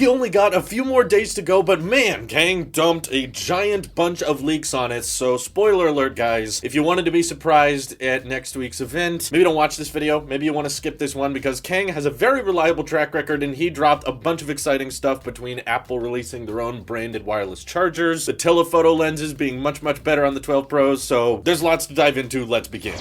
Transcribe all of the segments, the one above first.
we only got a few more days to go, but man, Kang dumped a giant bunch of leaks on it, so spoiler alert, guys. If you wanted to be surprised at next week's event, maybe don't watch this video, maybe you want to skip this one, because Kang has a very reliable track record, and he dropped a bunch of exciting stuff between Apple releasing their own branded wireless chargers, the telephoto lenses being much better on the 12 Pros, so there's lots to dive into. Let's begin.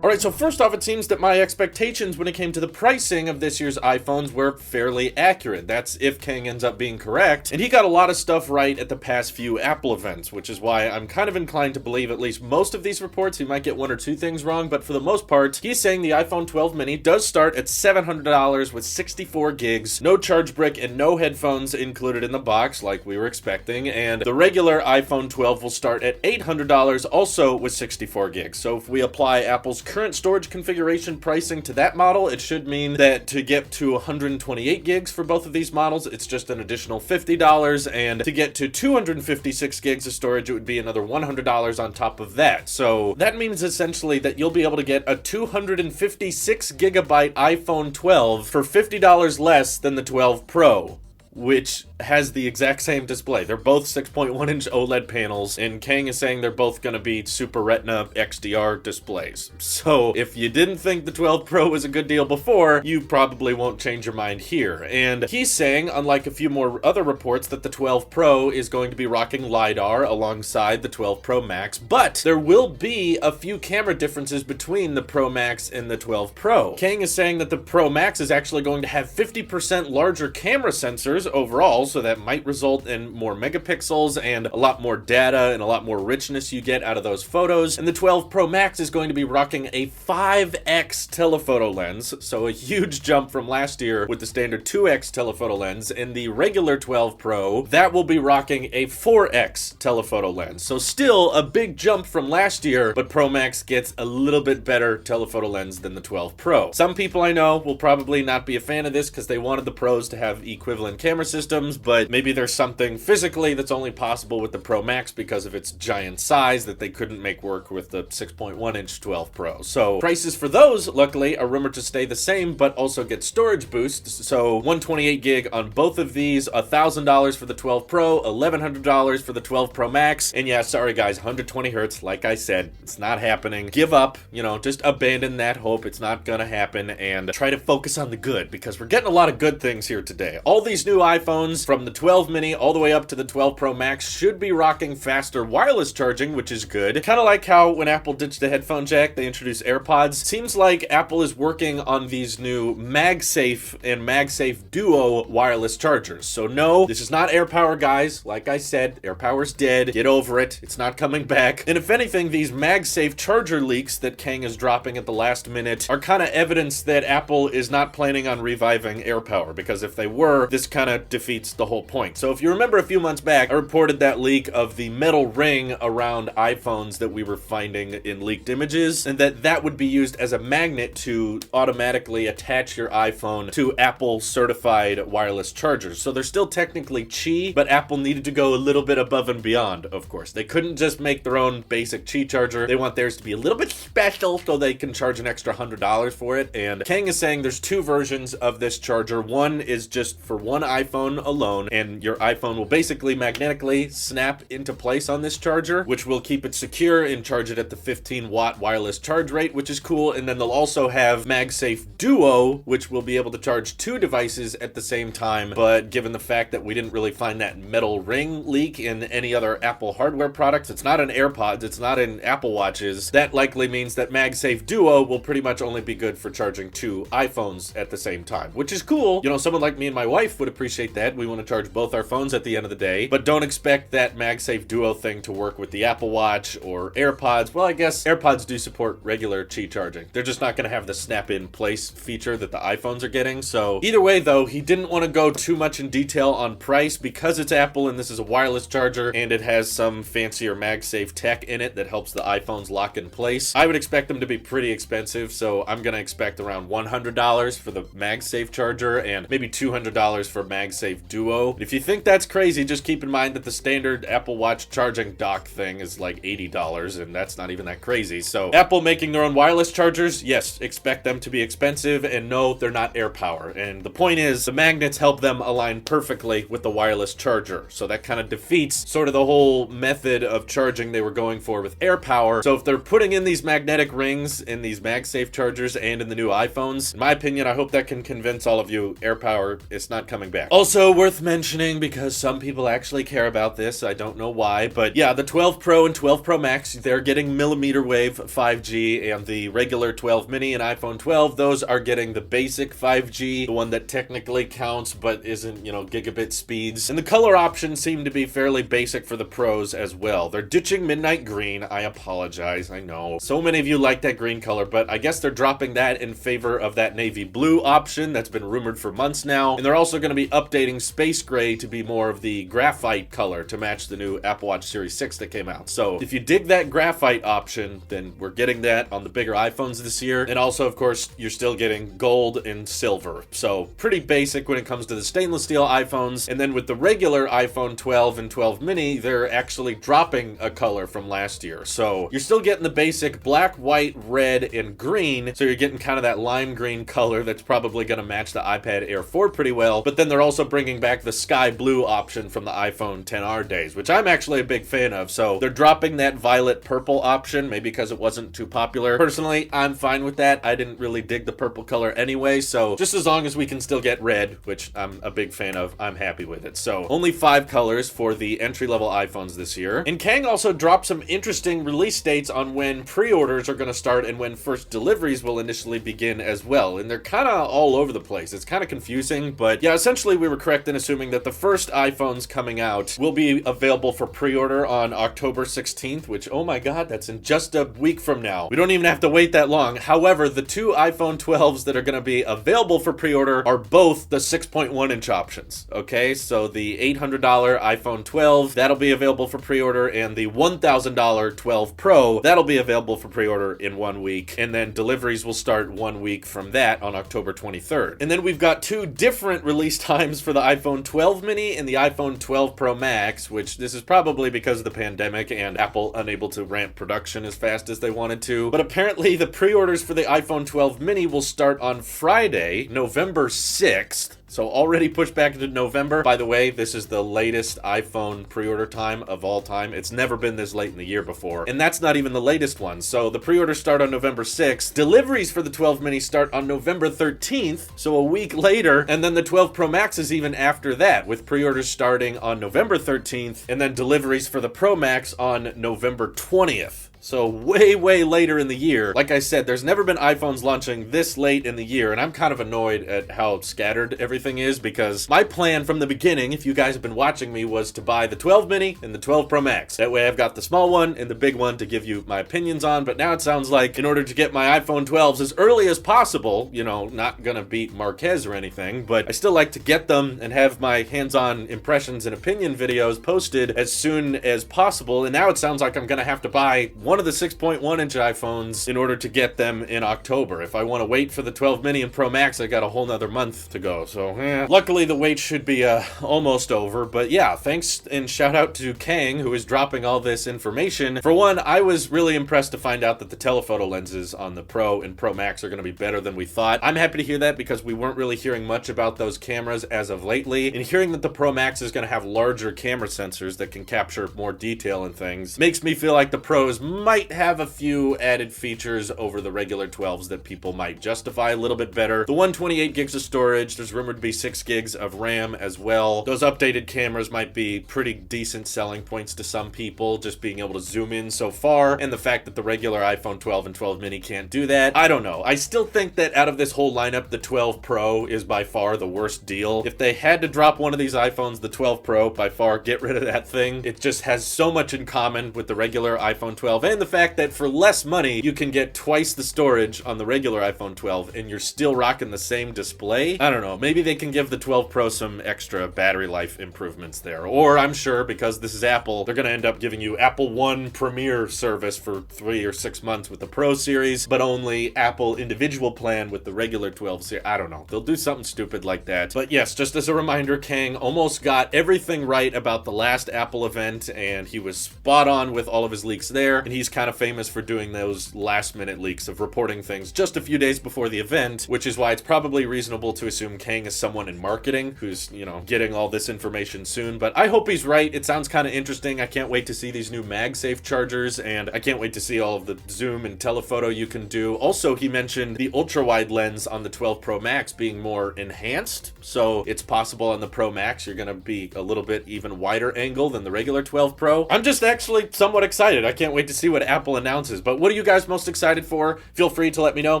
Alright, so first off, it seems that my expectations when it came to the pricing of this year's iPhones were fairly accurate. That's if Kang ends up being correct. And he got a lot of stuff right at the past few Apple events, which is why I'm kind of inclined to believe at least most of these reports. He might get one or two things wrong, but for the most part, he's saying the iPhone 12 mini does start at $700 with 64 gigs, no charge brick, and no headphones included in the box like we were expecting. And the regular iPhone 12 will start at $800, also with 64 gigs. So if we apply Apple's current storage configuration pricing to that model, it should mean that to get to 128 gigs for both of these models, it's just an additional $50, and to get to 256 gigs of storage, it would be another $100 on top of that. So that means essentially that you'll be able to get a 256 gigabyte iPhone 12 for $50 less than the 12 Pro, which has the exact same display. They're both 6.1-inch OLED panels, and Kang is saying they're both going to be Super Retina XDR displays. So if you didn't think the 12 Pro was a good deal before, you probably won't change your mind here. And he's saying, unlike a few more other reports, that the 12 Pro is going to be rocking LiDAR alongside the 12 Pro Max, but there will be a few camera differences between the Pro Max and the 12 Pro. Kang is saying that the Pro Max is actually going to have 50% larger camera sensors overall, so that might result in more megapixels and a lot more data and a lot more richness you get out of those photos. And the 12 Pro Max is going to be rocking a 5x telephoto lens, so a huge jump from last year with the standard 2x telephoto lens. And the regular 12 Pro, that will be rocking a 4x telephoto lens. So still a big jump from last year, but Pro Max gets a little bit better telephoto lens than the 12 Pro. Some people I know will probably not be a fan of this because they wanted the Pros to have equivalent camera systems, but maybe there's something physically that's only possible with the Pro Max because of its giant size that they couldn't make work with the 6.1-inch 12 Pro. So prices for those, luckily, are rumored to stay the same, but also get storage boosts. So 128 gig on both of these, $1,000 for the 12 Pro, $1,100 for the 12 Pro Max. And yeah, sorry guys, 120 hertz, like I said, it's not happening. Give up, just abandon that hope. It's not gonna happen, and try to focus on the good, because we're getting a lot of good things here today. All these new iPhones, from the 12 mini all the way up to the 12 Pro Max, should be rocking faster wireless charging, which is good. Kind of like how when Apple ditched the headphone jack, they introduced AirPods. Seems like Apple is working on these new MagSafe and MagSafe Duo wireless chargers. So no, this is not AirPower, guys. Like I said, AirPower's dead. Get over it. It's not coming back. And if anything, these MagSafe charger leaks that Kang is dropping at the last minute are kind of evidence that Apple is not planning on reviving AirPower, because if they were, this kind of defeats the whole point. So if you remember a few months back, I reported that leak of the metal ring around iPhones that we were finding in leaked images, and that would be used as a magnet to automatically attach your iPhone to Apple certified wireless chargers. So they're still technically Qi, but Apple needed to go a little bit above and beyond, of course. They couldn't just make their own basic Qi charger. They want theirs to be a little bit special so they can charge an extra $100 for it. And Kang is saying there's two versions of this charger. One is just for one iPhone alone, and your iPhone will basically magnetically snap into place on this charger, which will keep it secure and charge it at the 15-watt wireless charge rate, which is cool. And then they'll also have MagSafe Duo, which will be able to charge two devices at the same time. But given the fact that we didn't really find that metal ring leak in any other Apple hardware products, it's not in AirPods, it's not in Apple Watches, that likely means that MagSafe Duo will pretty much only be good for charging two iPhones at the same time, which is cool. Someone like me and my wife would appreciate that. We want to charge both our phones at the end of the day, but don't expect that MagSafe Duo thing to work with the Apple Watch or AirPods. Well, I guess AirPods do support regular Qi charging. They're just not going to have the snap-in-place feature that the iPhones are getting. So either way, though, he didn't want to go too much in detail on price because it's Apple and this is a wireless charger and it has some fancier MagSafe tech in it that helps the iPhones lock in place. I would expect them to be pretty expensive, so I'm going to expect around $100 for the MagSafe charger and maybe $200 for MagSafe Duo. If you think that's crazy, just keep in mind that the standard Apple Watch charging dock thing is like $80, and that's not even that crazy. So Apple making their own wireless chargers, yes, expect them to be expensive, and no, they're not AirPower. And the point is, the magnets help them align perfectly with the wireless charger. So that kind of defeats sort of the whole method of charging they were going for with AirPower. So if they're putting in these magnetic rings in these MagSafe chargers and in the new iPhones, in my opinion, I hope that can convince all of you AirPower is not coming back. Also worth mentioning, because some people actually care about this, I don't know why, but yeah, the 12 Pro and 12 Pro Max, they're getting millimeter wave 5G, and the regular 12 mini and iPhone 12, those are getting the basic 5G, the one that technically counts but isn't, gigabit speeds. And the color options seem to be fairly basic for the Pros as well. They're ditching midnight green. I apologize, I know. So many of you like that green color, but I guess they're dropping that in favor of that navy blue option that's been rumored for months now. And they're also going to be updating space gray to be more of the graphite color to match the new Apple Watch Series 6 that came out. So if you dig that graphite option, then we're getting that on the bigger iPhones this year. And also, of course, you're still getting gold and silver. So pretty basic when it comes to the stainless steel iPhones. And then with the regular iPhone 12 and 12 mini, they're actually dropping a color from last year. So you're still getting the basic black, white, red, and green. So you're getting kind of that lime green color that's probably going to match the iPad Air 4 pretty well. But then they're also bringing back the sky blue option from the iPhone XR days, which I'm actually a big fan of. So they're dropping that violet purple option, maybe because it wasn't too popular. Personally, I'm fine with that. I didn't really dig the purple color anyway, so just as long as we can still get red, which I'm a big fan of, I'm happy with it. So only 5 colors for the entry-level iPhones this year. And Kang also dropped some interesting release dates on when pre-orders are going to start and when first deliveries will initially begin as well. And they're kind of all over the place. It's kind of confusing, but yeah, essentially we were correct in assuming that the first iPhones coming out will be available for pre-order on October 16th, which, oh my god, that's in just a week from now. We don't even have to wait that long. However, the 2 iPhone 12s that are going to be available for pre-order are both the 6.1 inch options. Okay, so the $800 iPhone 12, that'll be available for pre-order, and the $1,000 12 Pro, that'll be available for pre-order in 1 week, and then deliveries will start 1 week from that on October 23rd. And then we've got 2 different release times for the iPhone 12 mini and the iPhone 12 Pro Max, which this is probably because of the pandemic and Apple unable to ramp production as fast as they wanted to. But apparently the pre-orders for the iPhone 12 mini will start on Friday, November 6th. So already pushed back into November. By the way, this is the latest iPhone pre-order time of all time. It's never been this late in the year before. And that's not even the latest one. So the pre-orders start on November 6th. Deliveries for the 12 mini start on November 13th, so a week later. And then the 12 Pro Max is even after that, with pre-orders starting on November 13th, and then deliveries for the Pro Max on November 20th. So way, way later in the year. Like I said, there's never been iPhones launching this late in the year, and I'm kind of annoyed at how scattered everything is, because my plan from the beginning, if you guys have been watching me, was to buy the 12 mini and the 12 Pro Max. That way I've got the small one and the big one to give you my opinions on, but now it sounds like in order to get my iPhone 12s as early as possible, not gonna beat Marquez or anything, but I still like to get them and have my hands-on impressions and opinion videos posted as soon as possible, and now it sounds like I'm gonna have to buy one of the 6.1 inch iPhones in order to get them in October. If I want to wait for the 12 mini and Pro Max, I got a whole nother month to go. So luckily the wait should be almost over. But yeah, thanks and shout out to Kang, who is dropping all this information. For one, I was really impressed to find out that the telephoto lenses on the Pro and Pro Max are going to be better than we thought. I'm happy to hear that, because we weren't really hearing much about those cameras as of lately. And hearing that the Pro Max is going to have larger camera sensors that can capture more detail and things makes me feel like the Pros might have a few added features over the regular 12s that people might justify a little bit better. The 128 gigs of storage, there's rumored to be 6 gigs of RAM as well. Those updated cameras might be pretty decent selling points to some people, just being able to zoom in so far, and the fact that the regular iPhone 12 and 12 mini can't do that. I don't know. I still think that out of this whole lineup, the 12 Pro is by far the worst deal. If they had to drop one of these iPhones, the 12 Pro, by far, get rid of that thing. It just has so much in common with the regular iPhone 12 and the fact that for less money, you can get twice the storage on the regular iPhone 12 and you're still rocking the same display. I don't know, maybe they can give the 12 Pro some extra battery life improvements there. Or I'm sure, because this is Apple, they're gonna end up giving you Apple One Premier service for 3 or 6 months with the Pro series, but only Apple individual plan with the regular 12 series. I don't know, they'll do something stupid like that. But yes, just as a reminder, Kang almost got everything right about the last Apple event, and he was spot on with all of his leaks there, and he's kind of famous for doing those last minute leaks of reporting things just a few days before the event, which is why it's probably reasonable to assume Kang is someone in marketing who's, you know, getting all this information soon. But I hope he's right. It sounds kind of interesting. I can't wait to see these new MagSafe chargers, and I can't wait to see all of the zoom and telephoto you can do. Also, he mentioned the ultra-wide lens on the 12 Pro Max being more enhanced, so it's possible on the Pro Max you're gonna be a little bit even wider angle than the regular 12 Pro. I'm just actually somewhat excited. I can't wait to see what Apple announces. But what are you guys most excited for? Feel free to let me know.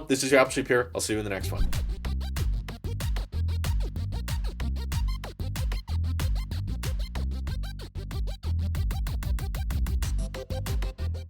This is your Apple Sheep here. I'll see you in the next one.